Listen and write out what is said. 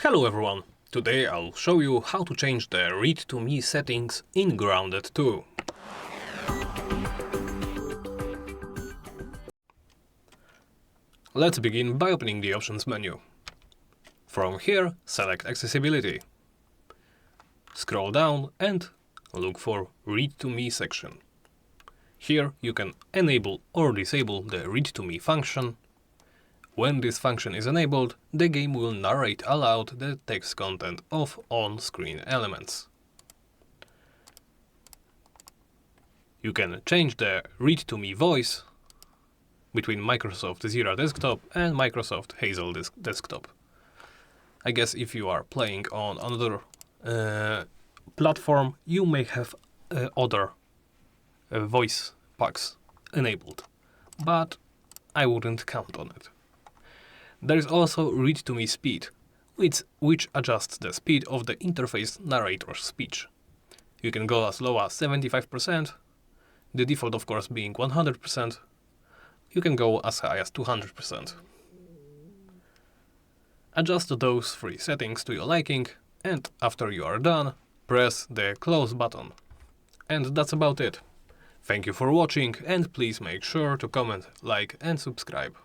Hello everyone! Today I'll show you how to change the read to me settings in Grounded 2. Let's begin by opening the options menu. From here, select Accessibility. Scroll down and look for Read to me section. Here you can enable or disable the read to me function. When this function is enabled, the game will narrate aloud the text content of on-screen elements. You can change the read to me voice between Microsoft Zera desktop and Microsoft Hazel desktop. I guess if you are playing on another platform, you may have other voice packs enabled, but I wouldn't count on it. There is also read to me speed, which adjusts the speed of the interface narrator's speech. You can go as low as 75%, the default of course being 100%. You can go as high as 200%. Adjust those three settings to your liking, and after you are done, press the close button. And that's about it. Thank you for watching, and please make sure to comment, like and subscribe.